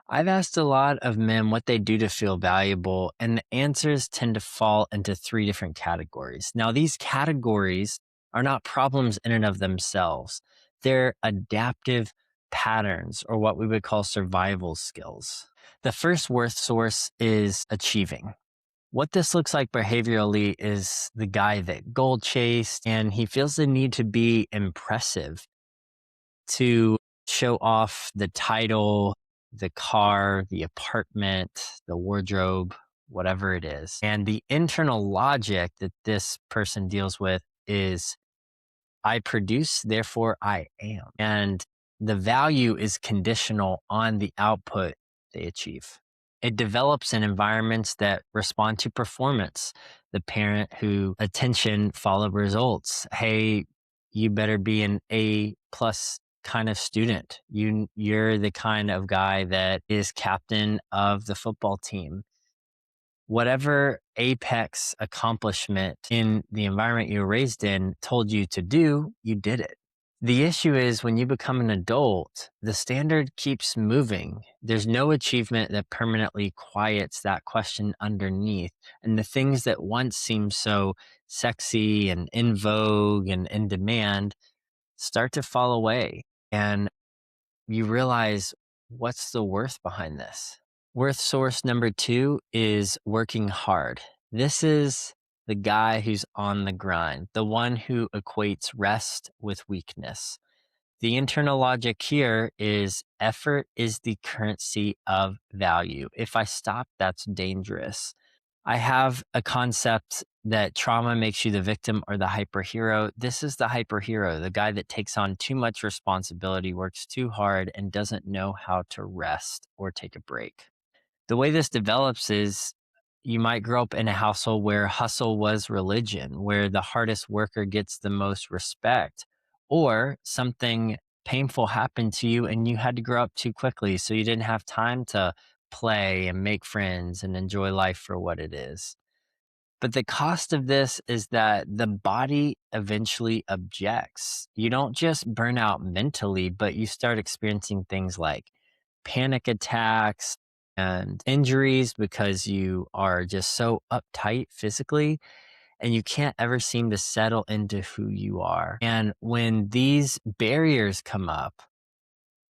I've asked a lot of men what they do to feel valuable, and the answers tend to fall into three different categories. Now, these categories are not problems in and of themselves, they're adaptive patterns, or what we would call survival skills. The first worth source is achieving. What this looks like behaviorally is the guy that goal chased and he feels the need to be impressive, to show off the title, the car, the apartment, the wardrobe, whatever it is. And the internal logic that this person deals with is I produce, therefore I am. And the value is conditional on the output they achieve. It develops in environments that respond to performance. The parent who attention follow results. Hey, you better be an A plus kind of student. You're the kind of guy that is captain of the football team. Whatever apex accomplishment in the environment you were raised in told you to do, you did it. The issue is when you become an adult, the standard keeps moving. There's no achievement that permanently quiets that question underneath. And the things that once seemed so sexy and in vogue and in demand start to fall away. And you realize, what's the worth behind this? Worth source number two is working hard. This is the guy who's on the grind, the one who equates rest with weakness. The internal logic here is effort is the currency of value. If I stop, that's dangerous. I have a concept that trauma makes you the victim or the hyperhero. This is the hyperhero, the guy that takes on too much responsibility, works too hard, and doesn't know how to rest or take a break. The way this develops is you might grow up in a household where hustle was religion, where the hardest worker gets the most respect, or something painful happened to you and you had to grow up too quickly. So you didn't have time to play and make friends and enjoy life for what it is. But the cost of this is that the body eventually objects. You don't just burn out mentally, but you start experiencing things like panic attacks and injuries because you are just so uptight physically and you can't ever seem to settle into who you are. And when these barriers come up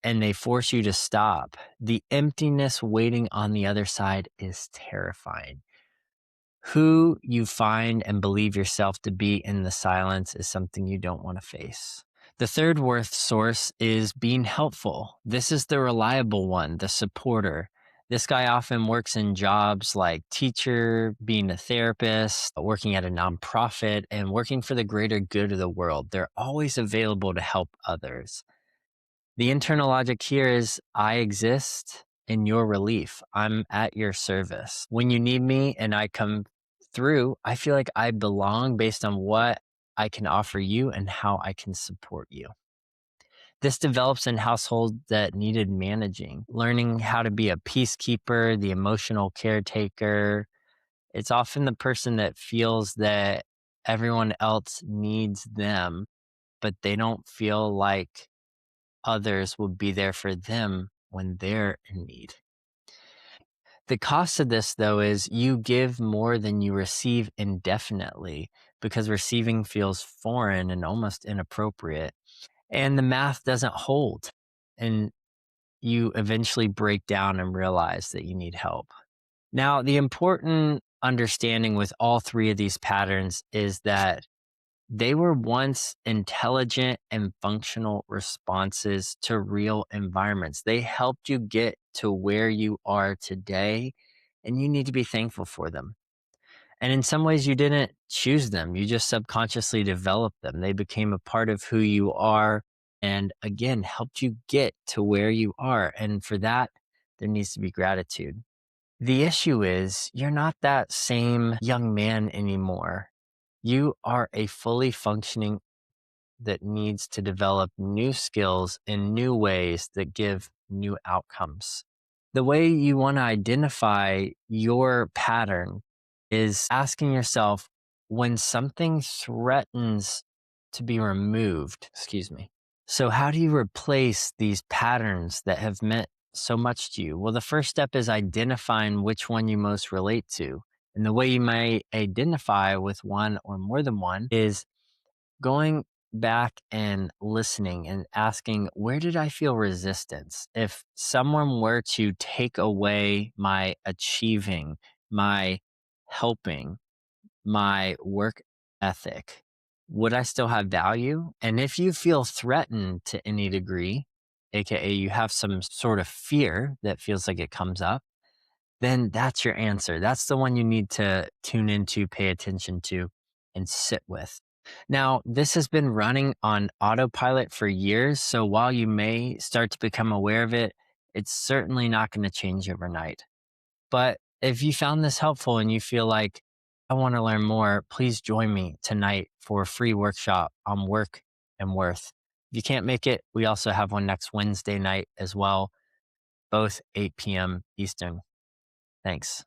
and they force you to stop, the emptiness waiting on the other side is terrifying. Who you find and believe yourself to be in the silence is something you don't want to face. The third worth source is being helpful. This is the reliable one, the supporter. This guy often works in jobs like teacher, being a therapist, working at a nonprofit, and working for the greater good of the world. They're always available to help others. The internal logic here is I exist in your relief. I'm at your service. When you need me and I come through, I feel like I belong based on what I can offer you and how I can support you. This develops in households that needed managing, learning how to be a peacekeeper, the emotional caretaker. It's often the person that feels that everyone else needs them, but they don't feel like others will be there for them when they're in need. The cost of this, though, is you give more than you receive indefinitely because receiving feels foreign and almost inappropriate. And the math doesn't hold. And you eventually break down and realize that you need help. Now, the important understanding with all three of these patterns is that they were once intelligent and functional responses to real environments. They helped you get to where you are today, and you need to be thankful for them. And in some ways, you didn't choose them, you just subconsciously developed them. They became a part of who you are, and again, helped you get to where you are. And for that, there needs to be gratitude. The issue is, you're not that same young man anymore. You are a fully functioning that needs to develop new skills in new ways that give new outcomes. The way you want to identify your pattern is asking yourself when something threatens to be removed, excuse me. So, how do you replace these patterns that have meant so much to you? Well, the first step is identifying which one you most relate to. And the way you may identify with one or more than one is going back and listening and asking, where did I feel resistance? If someone were to take away my achieving, my helping, my work ethic, would I still have value? And if you feel threatened to any degree, AKA you have some sort of fear that feels like it comes up, then that's your answer. That's the one you need to tune into, pay attention to, and sit with. Now, this has been running on autopilot for years. So while you may start to become aware of it, it's certainly not going to change overnight. But if you found this helpful and you feel like, I want to learn more, please join me tonight for a free workshop on work and worth. If you can't make it, we also have one next Wednesday night as well, both 8 p.m. Eastern. Thanks.